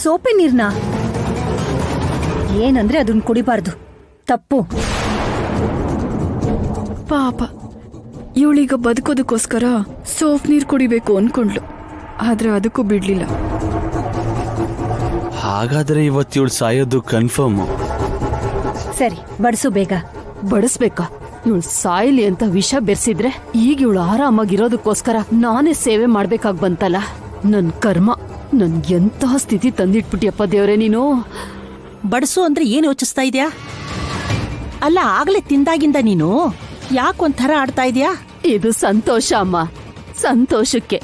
ಸೋಪೆ ನೀರ್ನ ಏನಂದ್ರೆ ಅದನ್ನ ಕುಡಿಬಾರ್ದು, ತಪ್ಪು. ಪಾಪ ಇವಳೀಗ ಬದುಕೋದಕ್ಕೋಸ್ಕರ ಸೋಪ್ ನೀರ್ ಕುಡಿಬೇಕು ಅನ್ಕೊಂಡ್ಲು, ಆದ್ರೆ ಅದಕ್ಕೂ ಬಿಡ್ಲಿಲ್ಲ. ಹಾಗಾದ್ರೆ ಇವತ್ತು ಸಾಯೋದು ಕನ್ಫರ್ಮ್. ಸರಿ, ಬಡಿಸು ಬೇಗ. ಬಡಿಸ್ಬೇಕಾ? ಇವಳು ಸಾಯ್ಲಿ ಅಂತ ವಿಷ ಬೆರೆಸಿದ್ರೆ ಈಗ ಇವಳು ಆರಾಮಾಗಿರೋದಕ್ಕೋಸ್ಕರ ನಾನೇ ಸೇವೆ ಮಾಡ್ಬೇಕಾಗ್ ಬಂತಲ್ಲ. ನನ್ ಕರ್ಮ, ನನ್ ಎಂತಹ ಸ್ಥಿತಿ ತಂದಿಟ್ಬಿಟ್ಟಿಯಪ್ಪ ದೇವ್ರೆ ನೀನು. ಬಡ್ಸು ಅಂದ್ರೆ ಏನ್ ಯೋಚಿಸ್ತಾ ಇದ್ಯಾ? ಅಲ್ಲ, ಆಗ್ಲೇ ತಿಂದಾಗಿಂದ ನೀನು ಯಾಕೊಂಥರ ಆಡ್ತಾ ಇದ್ಯಾ? ಇದು ಸಂತೋಷ ಅಮ್ಮ, ಸಂತೋಷಕ್ಕೆ.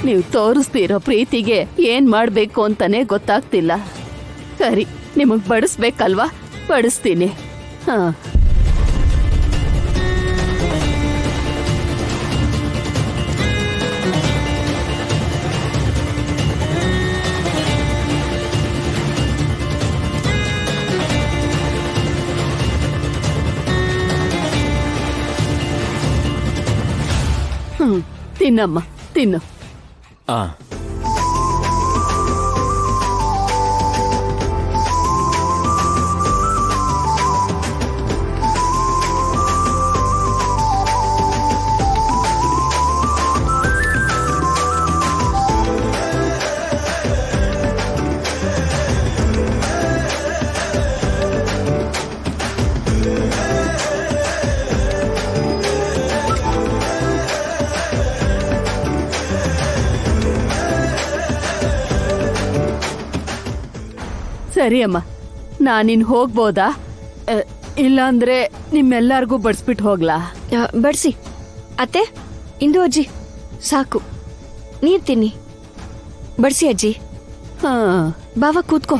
ನೀವು ತೋರಿಸ್ತಿರೋ ಪ್ರೀತಿಗೆ ಏನ್ ಮಾಡ್ಬೇಕು ಅಂತಾನೆ ಗೊತ್ತಾಗ್ತಿಲ್ಲ. ಸರಿ, ನಿಮಗ್ ಬಡಿಸ್ಬೇಕಲ್ವಾ? ಬಡಿಸ್ತೀನಿ. ಹಾ, ತಿನ್ನಮ್ಮ, ತಿನ್ನು. ಆ ಸರಿ ಅಮ್ಮ, ನಾನಿನ್ ಹೋಗ್ಬೋದಾ? ಇಲ್ಲಾಂದ್ರೆ ನಿಮ್ಮೆಲ್ಲರಿಗೂ ಬಡಿಸ್ಬಿಟ್ಟು ಹೋಗ್ಲಾ? ಬಡ್ಸಿ. ಅತ್ತೆ, ಇಂದು ಅಜ್ಜಿ ಸಾಕು, ನೀರ್ ತಿನ್ನಿ. ಬಡ್ಸಿ ಅಜ್ಜಿ. ಹಾ, ಬಾವ ಕೂತ್ಕೋ.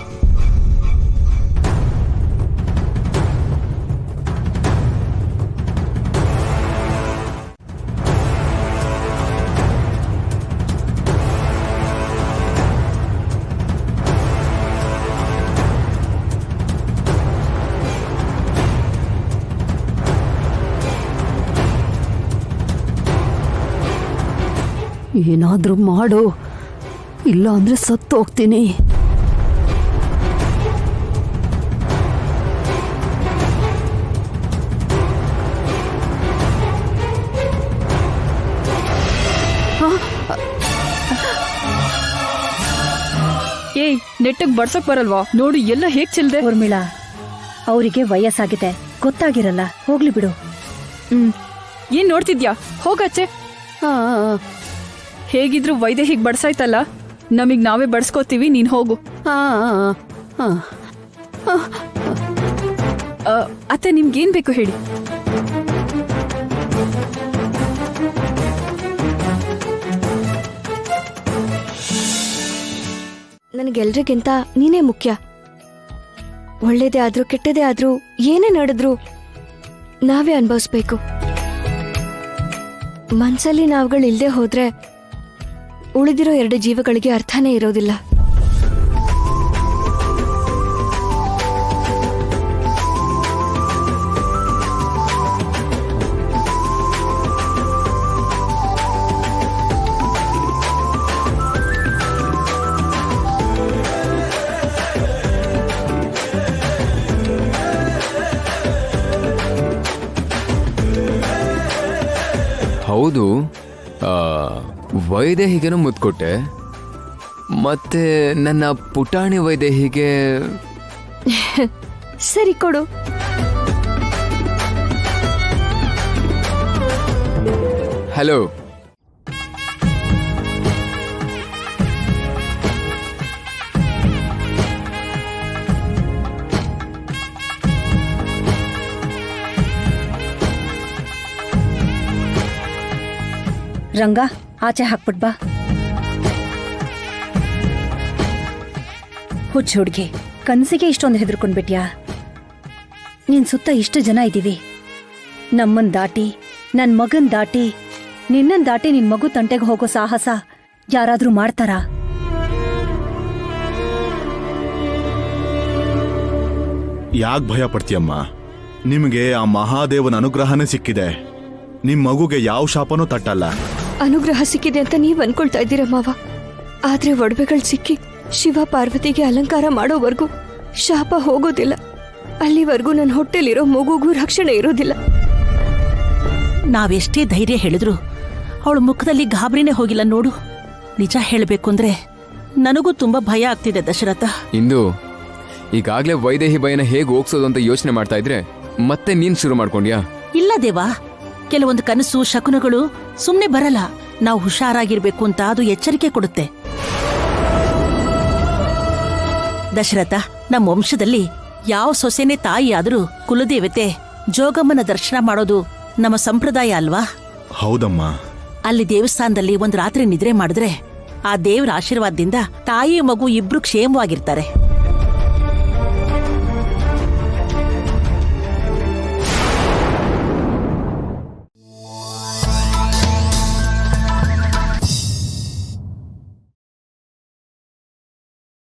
ಏನಾದ್ರೂ ಮಾಡು, ಇಲ್ಲ ಅಂದ್ರೆ ಸತ್ತು ಹೋಗ್ತೀನಿ. ಏಯ್, ನೆಟ್ಟಗ್ ಬಡ್ಸಕ್ ಬರಲ್ವಾ? ನೋಡು ಎಲ್ಲ ಹೇಗ್ ಚೆಲ್ದೆ. ಊರ್ಮಿಳಾ, ಅವರಿಗೆ ವಯಸ್ಸಾಗಿದೆ, ಗೊತ್ತಾಗಿರಲ್ಲ, ಹೋಗ್ಲಿ ಬಿಡು. ಏನ್ ನೋಡ್ತಿದ್ಯಾ? ಹೋಗಚ್ಚೆ. ಹಾ, ಹೇಗಿದ್ರು ವೈದ್ಯ ಹೀಗ್ ಬಡ್ಸಾಯ್ತಲ್ಲ, ನಮಗ್ ನಾವೇ ಬಡ್ಸ್ಕೋತೀವಿ, ನೀನ್ ಹೋಗು. ಹಾ, ಹಾ. ಅತ್ತೆ, ನಿಮ್ಗೇನ್ ಬೇಕು ಹೇಳಿ. ನನಗೆಲ್ರಿಗಿಂತ ನೀನೇ ಮುಖ್ಯ. ಒಳ್ಳೇದೇ ಆದ್ರೂ ಕೆಟ್ಟದೇ ಆದ್ರೂ ಏನೇ ನಡೆದ್ರು ನಾವೇ ಅನುಭವಿಸ್ಬೇಕು. ಮನ್ಸಲ್ಲಿ ನಾವುಗಳಿಲ್ದೆ ಹೋದ್ರೆ ಉಳಿದಿರೋ 2 ಜೀವಗಳಿಗೆ ಅರ್ಥನೇ ಇರೋದಿಲ್ಲ. ಹೌದು, ವೈದೇಹಿಗೆನೂ ಮುದ್ದು ಕೊಟ್ಟೆ, ಮತ್ತೆ ನನ್ನ ಪುಟಾಣಿ ವೈದೇಹಿಗೆ ಸರಿ ಕೊಡು. ಹಲೋ. ರಂಗ, ಆಚೆ ಹಾಕ್ಬಿಟ್ ಬಾ. ಹುಚ್ಚ ಹುಡ್ಗಿ, ಕನ್ಸಿಗೆ ಇಷ್ಟೊಂದು ಹೆದರ್ಕೊಂಡ್ಬಿಟ್ಯಾ? ನಿನ್ ಸುತ್ತ ಇಷ್ಟು ಜನ ಇದ್ದೀವಿ. ನಮ್ಮನ್ ದಾಟಿ, ನನ್ ಮಗನ್ ದಾಟಿ, ನಿನ್ನನ್ ದಾಟಿ ನಿನ್ ಮಗು ತಂಟೆಗೆ ಹೋಗೋ ಸಾಹಸ ಯಾರಾದ್ರೂ ಮಾಡ್ತಾರಾ? ಯಾಕೆ ಭಯ ಪಡ್ತೀಯಮ್ಮ? ನಿಮಗೆ ಆ ಮಹಾದೇವನ ಅನುಗ್ರಹನೇ ಸಿಕ್ಕಿದೆ. ನಿಮ್ ಮಗುಗೆ ಯಾವ ಶಾಪನೂ ತಟ್ಟಲ್ಲ. ಅನುಗ್ರಹ ಸಿಕ್ಕಿದೆ ಅಂತ ನೀವ್ ಅನ್ಕೊಳ್ತಾ ಇದ್ದೀರ ಮಾವ, ಆದ್ರೆ ಒಡವೆಗಳು ಸಿಕ್ಕಿ ಶಿವ ಪಾರ್ವತಿಗೆ ಅಲಂಕಾರ ಮಾಡೋವರೆಗೂ ಶಾಪ ಹೋಗೋದಿಲ್ಲ. ಅಲ್ಲಿವರೆಗೂ ನನ್ನ ಹೊಟ್ಟೆಲಿರೋ ಮಗುಗೂ ರಕ್ಷಣೆ ಇರೋದಿಲ್ಲ. ನಾವೆಷ್ಟೇ ಧೈರ್ಯ ಹೇಳಿದ್ರು ಅವಳ ಮುಖದಲ್ಲಿ ಗಾಬರಿನೇ ಹೋಗಿಲ್ಲ ನೋಡು. ನಿಜ ಹೇಳಬೇಕು ಅಂದ್ರೆ ನನಗೂ ತುಂಬಾ ಭಯ ಆಗ್ತಿದೆ ದಶರಥ. ಇಂದು ಈಗಾಗ್ಲೇ ವೈದೇಹಿ ಭಯನ ಹೇಗೆ ಹೋಗ್ಸೋದು ಅಂತ ಯೋಚನೆ ಮಾಡ್ತಾ ಇದ್ರೆ ಮತ್ತೆ ನೀನ್ ಶುರು ಮಾಡ್ಕೊಂಡ್ಯಾ? ಇಲ್ಲ ದೇವಾ, ಕೆಲವೊಂದು ಕನಸು ಶಕುನಗಳು ಸುಮ್ನೆ ಬರಲ್ಲ. ನಾವು ಹುಷಾರಾಗಿರ್ಬೇಕು ಅಂತ ಅದು ಎಚ್ಚರಿಕೆ ಕೊಡುತ್ತೆ. ದಶರಥ, ನಮ್ಮ ವಂಶದಲ್ಲಿ ಯಾವ ಸೊಸೆನೇ ತಾಯಿ ಆದರೂ ಕುಲದೇವತೆ ಜೋಗಮ್ಮನ ದರ್ಶನ ಮಾಡೋದು ನಮ್ಮ ಸಂಪ್ರದಾಯ ಅಲ್ವಾ? ಹೌದಮ್ಮ. ಅಲ್ಲಿ ದೇವಸ್ಥಾನದಲ್ಲಿ ಒಂದು ರಾತ್ರಿ ನಿದ್ರೆ ಮಾಡಿದ್ರೆ ಆ ದೇವರ ಆಶೀರ್ವಾದದಿಂದ ತಾಯಿ ಮಗು ಇಬ್ರು ಕ್ಷೇಮವಾಗಿರ್ತಾರೆ.